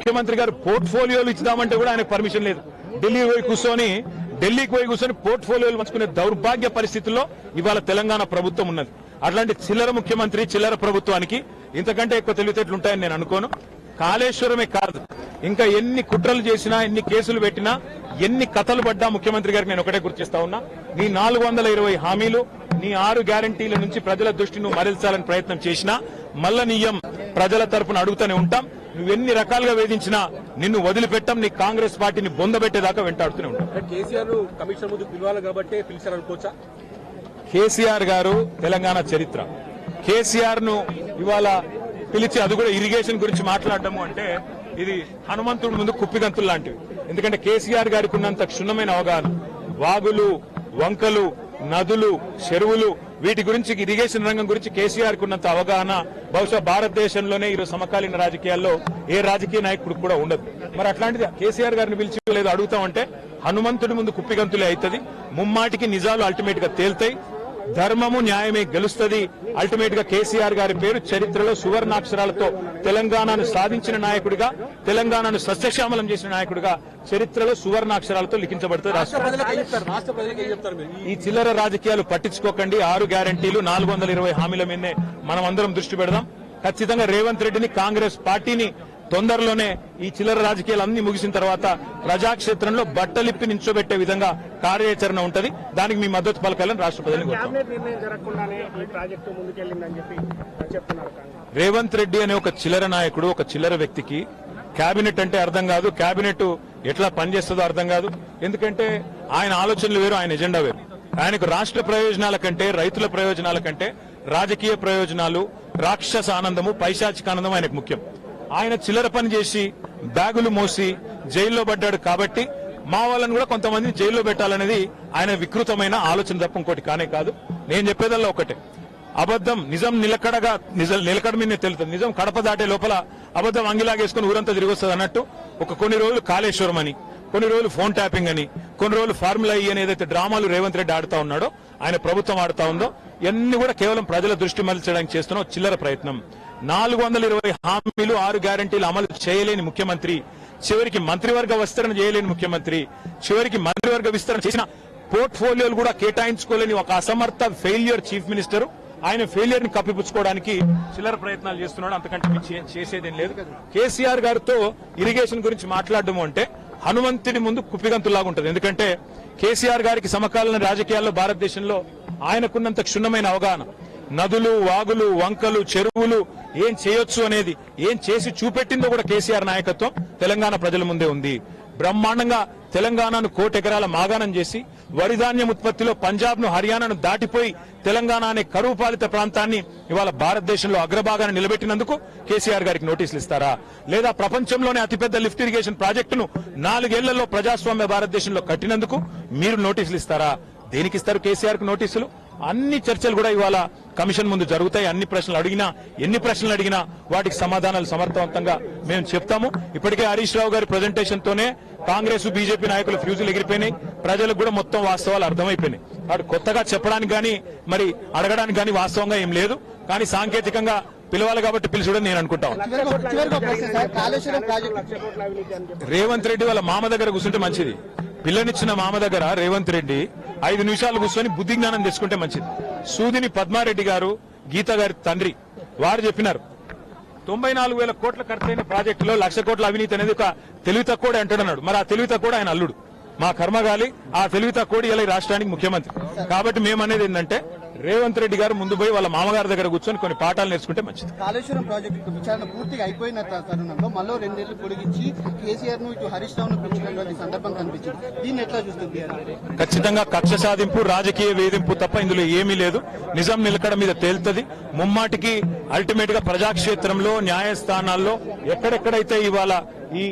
ముఖ్యమంత్రి గారు పోర్ట్ఫోలియోలు ఇచ్చుదామంటే కూడా ఆయనకు పర్మిషన్ లేదు. ఢిల్లీకి పోయి కూర్చొని పోర్ట్ఫోలియోలు పంచుకునే దౌర్భాగ్య పరిస్థితుల్లో ఇవాళ తెలంగాణ ప్రభుత్వం ఉన్నది. అట్లాంటి చిల్లర ముఖ్యమంత్రి, చిల్లర ప్రభుత్వానికి ఇంతకంటే ఎక్కువ తెలివితేటలు ఉంటాయని నేను అనుకోను. కాళేశ్వరమే కాదు, ఇంకా ఎన్ని కుట్రలు చేసినా, ఎన్ని కేసులు పెట్టినా, ఎన్ని కథలు పడ్డా ముఖ్యమంత్రి గారికి నేను ఒకటే గుర్తిస్తా ఉన్నా, నీ 420 హామీలు, నీ 6 గ్యారంటీల నుంచి ప్రజల దృష్టి నువ్వు మరల్చాలని ప్రయత్నం చేసినా మల్ల నీయం ప్రజల తరపున అడుగుతూనే ఉంటాం. నువ్వెన్ని రకాలుగా వేధించినా నిన్ను వదిలిపెట్టం. నీ కాంగ్రెస్ పార్టీని బొందబెట్టేదాకా వెంటాడుతూనే ఉంటాం. కేసీఆర్ కమిషన్ ముందు పిలవాలి కాబట్టి పిలిచారనుకోవచ్చా? కేసీఆర్ గారు తెలంగాణ చరిత్ర. కేసీఆర్ ను ఇవాళ పిలిచి అది కూడా ఇరిగేషన్ గురించి మాట్లాడటము అంటే ఇది హనుమంతుడి ముందు కుప్పిగంతులు లాంటివి. ఎందుకంటే కేసీఆర్ గారికి ఉన్నంత క్షుణ్ణమైన అవగాహన, వాగులు, వంకలు, నదులు, చెరువులు, వీటి గురించి, ఇరిగేషన్ రంగం గురించి కేసీఆర్ కు ఉన్నంత అవగాహన బహుశా భారతదేశంలోనే ఈరోజు సమకాలీన రాజకీయాల్లో ఏ రాజకీయ నాయకుడు కూడా ఉండదు. మరి అట్లాంటిది కేసీఆర్ గారిని పిలిచి లేదు అడుగుతామంటే హనుమంతుడి ముందు కుప్పిగంతులే అవుతుంది. ముమ్మాటికి నిజాలు అల్టిమేట్ గా తేల్తాయి. ధర్మము న్యాయమే గెలుస్తుంది. అల్టిమేట్ గా కేసీఆర్ గారి పేరు చరిత్రలో సువర్ణాక్షరాలతో తెలంగాణను సాధించిన నాయకుడిగా, తెలంగాణను సస్యశ్యామలం చేసిన నాయకుడిగా చరిత్రలో సువర్ణాక్షరాలతో లిఖించబడుతుంది. ఈ చిల్లర రాజకీయాలు పట్టించుకోకండి. 6 గ్యారంటీలు, 420 హామీల మీదనే మనం అందరం దృష్టి పెడదాం. ఖచ్చితంగా రేవంత్ రెడ్డిని, కాంగ్రెస్ పార్టీని తొందరలోనే ఈ చిల్లర రాజకీయాలు అన్ని ముగిసిన తర్వాత ప్రజాక్షేత్రంలో బట్టలిప్పి నించోబెట్టే విధంగా కార్యాచరణ ఉంటది. దానికి మీ మద్దతు పలకాలని రాష్ట్ర ప్రజలకు రేవంత్ రెడ్డి అనే ఒక చిల్లర నాయకుడు, ఒక చిల్లర వ్యక్తికి కేబినెట్ అంటే అర్థం కాదు, కేబినెట్ ఎట్లా పనిచేస్తుందో అర్థం కాదు. ఎందుకంటే ఆయన ఆలోచనలు వేరు, ఆయన ఎజెండా వేరు. ఆయనకు రాష్ట్ర ప్రయోజనాల కంటే, రైతుల ప్రయోజనాల కంటే రాజకీయ ప్రయోజనాలు, రాక్షస ఆనందము, పైశాచిక ఆనందం ఆయనకు ముఖ్యం. ఆయన చిల్లర పని చేసి బ్యాగులు మోసి జైల్లో పడ్డాడు కాబట్టి మా వాళ్ళని కూడా కొంతమంది జైల్లో పెట్టాలనేది ఆయన వికృతమైన ఆలోచన తప్ప ఇంకోటి కానే కాదు. నేను చెప్పేదల్లా ఒకటే, అబద్దం నిజం నిలకడ మీద తెలుస్తుంది. నిజం కడప దాటే లోపల అబద్దం అంగిలాగేసుకుని ఊరంతా తిరిగి వస్తుంది అన్నట్టు కొన్ని రోజులు కాళేశ్వరం అని, కొన్ని రోజులు ఫోన్ ట్యాపింగ్ అని, కొన్ని రోజులు ఫార్ములా ఈ అని ఏదైతే డ్రామాలు రేవంత్ రెడ్డి ఆడుతా ఉన్నాడో, ఆయన ప్రభుత్వం ఆడుతా ఉందో, ఇవన్నీ కూడా కేవలం ప్రజల దృష్టి మరల్చడానికి చేస్తున్న చిల్లర ప్రయత్నం. 420 హామీలు, 6 గ్యారంటీలు అమలు చేయలేని ముఖ్యమంత్రి, చివరికి మంత్రివర్గ విస్తరణ చేయలేని ముఖ్యమంత్రి, చివరికి మంత్రివర్గ విస్తరణ చేసిన పోర్ట్ఫోలియోలు కూడా కేటాయించుకోలేని ఒక అసమర్థ ఫెయిల్యూర్ చీఫ్ మినిస్టర్, ఆయన ఫెయిల్యూర్ ని కప్పిపుచ్చుకోవడానికి చిల్లర ప్రయత్నాలు చేస్తున్నాడు. అంతకంటే చేసేదేం లేదు. కేసీఆర్ గారితో ఇరిగేషన్ గురించి మాట్లాడడం అంటే హనుమంతుడి ముందు కుప్పిగంతులాగా ఉంటుంది. ఎందుకంటే కేసీఆర్ గారికి సమకాలీన రాజకీయాల్లో భారతదేశంలో ఆయనకున్నంత క్షుణ్ణమైన అవగాహన, నదులు, వాగులు, వంకలు, చెరువులు ఏం చేయొచ్చు అనేది, ఏం చేసి చూపెట్టిందో కూడా కేసీఆర్ నాయకత్వం తెలంగాణ ప్రజల ముందే ఉంది. బ్రహ్మాండంగా తెలంగాణను 1,00,00,000 ఎకరాల మాగాణం చేసి వరిధాన్యం ఉత్పత్తిలో పంజాబ్ ను, హర్యానాను దాటిపోయి తెలంగాణ అనే కరువు పాలిత ప్రాంతాన్ని ఇవాళ భారతదేశంలో అగ్రభాగాన్ని నిలబెట్టినందుకు కేసీఆర్ గారికి నోటీసులు ఇస్తారా? లేదా ప్రపంచంలోనే అతిపెద్ద లిఫ్ట్ ఇరిగేషన్ ప్రాజెక్టును 4 ఏళ్లలో ప్రజాస్వామ్య భారతదేశంలో కట్టినందుకు మీరు నోటీసులు ఇస్తారా? దేనికి ఇస్తారు కేసీఆర్ కు నోటీసులు? అన్ని చర్చలు కూడా ఇవాళ కమిషన్ ముందు జరుగుతాయి. ఎన్ని ప్రశ్నలు అడిగినా వాటికి సమాధానాలు సమర్థవంతంగా మేము చెప్తాము. ఇప్పటికే హరీష్ రావు గారి ప్రజెంటేషన్ తోనే కాంగ్రెస్, బీజేపీ నాయకులు ఫ్యూజులు ఎగిరిపోయినాయి. ప్రజలకు కూడా మొత్తం వాస్తవాలు అర్థమైపోయినాయి. వాడు కొత్తగా చెప్పడానికి గానీ, మరి అడగడానికి గానీ వాస్తవంగా ఏం లేదు. కానీ సాంకేతికంగా పిలవాలి కాబట్టి పిలిచడం నేను అనుకుంటాను. రేవంత్ రెడ్డి వాళ్ళ మామ దగ్గర కూర్చుంటే మంచిది. పిల్లనిచ్చిన మామ దగ్గర రేవంత్ రెడ్డి 5 నిమిషాలు కూర్చొని బుద్ధి జ్ఞానం తెచ్చుకుంటే మంచిది. సూదిని పద్మారెడ్డి గారు, గీత గారి తండ్రి, వారు చెప్పినారు 94,000 కోట్ల ఖర్చైన ప్రాజెక్టులో 1,00,000 కోట్ల అవినీతి అనేది ఒక తెలివి తక్కువ అంటాడన్నాడు. మరి ఆ తెలివి తక్కువ ఆయన అల్లుడు, మా కర్మగాలి. ఆ తెలివి తక్కువ ఇలా రాష్ట్రానికి ముఖ్యమంత్రి. కాబట్టి మేమనేది ఏంటంటే రేవంత్ రెడ్డి గారు ముందు పోయి వాళ్ళ మామగారి దగ్గర కూర్చొని కొన్ని పాఠాలు నేర్చుకుంటే మంచిది. కాళేశ్వరం ప్రాజెక్టు విచారణ పూర్తిగా అయిపోయిన తరుణంలో మళ్ళీ 2 ఏళ్లు పొడిగించి కేసీఆర్ ను ఇటు హరీష్ రావును పెంచినటువంటి సందర్భం కనిపించింది. దీన్ని ఎట్లా చూస్తుంది? ఖచ్చితంగా కక్ష సాధింపు, రాజకీయ వేధింపు తప్ప ఇందులో ఏమీ లేదు. నిజం నిలకడ మీద తేలుతుంది. ముమ్మాటికి అల్టిమేట్ గా ప్రజాక్షేత్రంలో, న్యాయస్థానాల్లో ఎక్కడెక్కడైతే ఇవాళ ఈ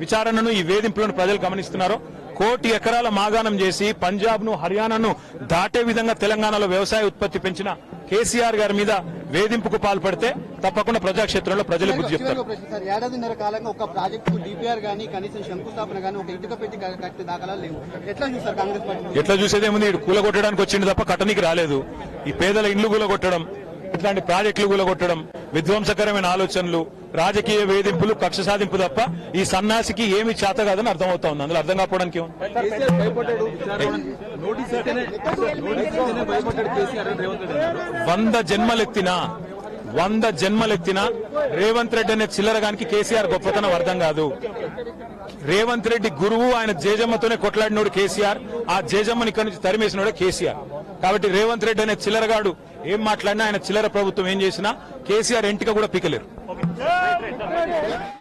విచారణను, ఈ వేధింపులను ప్రజలు గమనిస్తున్నారో, 1,00,00,000 ఎకరాల మాగాణం చేసి పంజాబ్ ను, హర్యానాను దాటే విధంగా తెలంగాణలో వ్యవసాయ ఉత్పత్తి పెంచిన కేసీఆర్ గారి మీద వేధింపుకు పాల్పడితే తప్పకుండా ప్రజాక్షేత్రంలో ప్రజలు బుద్ధి చెప్తారు. 1.5 కాలంగా ఒక ప్రాజెక్టు డిపిఆర్ గానీ, కనీసం శంకుస్థాపన గానీ, ఒక ఇటుక పెట్టి కట్టే దాఖలాలు లేవు. ఎట్లా చూస్తారు కాంగ్రెస్ పార్టీ? ఎట్లా చూసేదేముంది? ఇటు కూలగొట్టడానికి వచ్చింది తప్ప కట్టనికి రాలేదు. ఈ పేదల ఇండ్లు కూలగొట్టడం, ఇట్లాంటి ప్రాజెక్టులు కూలగొట్టడం, విధ్వంసకరమైన ఆలోచనలు, రాజకీయ వేధింపులు, కక్ష సాధింపు తప్ప ఈ సన్నాసికి ఏమి చేత కాదని అర్థమవుతా ఉంది. అందులో అర్థం కాకపోవడానికి ఏముంది? కేసీఆర్ భయపడ్డాడు విచారణ నోటీస్ ఇస్తేనే భయపడ్డాడు కేసీఆర్ అని రేవంత్ రెడ్డి అన్నారు. 100 జన్మలెత్తినా రేవంత్ రెడ్డి అనే చిల్లరగానికి కేసీఆర్ గొప్పతనం అర్థం కాదు. రేవంత్ రెడ్డి గురువు, ఆయన జేజమ్మతోనే కొట్లాడినోడు కేసీఆర్. ఆ జేజమ్మని ఇక్కడి నుంచి తరిమేసినోడే కేసీఆర్. కాబట్టి రేవంత్ రెడ్డి అనే చిల్లరగాడు ఏం మాట్లాడినా, ఆయన చిల్లర ప్రభుత్వం ఏం చేసినా కేసీఆర్ ఎంటిక కూడా పీకలేరు.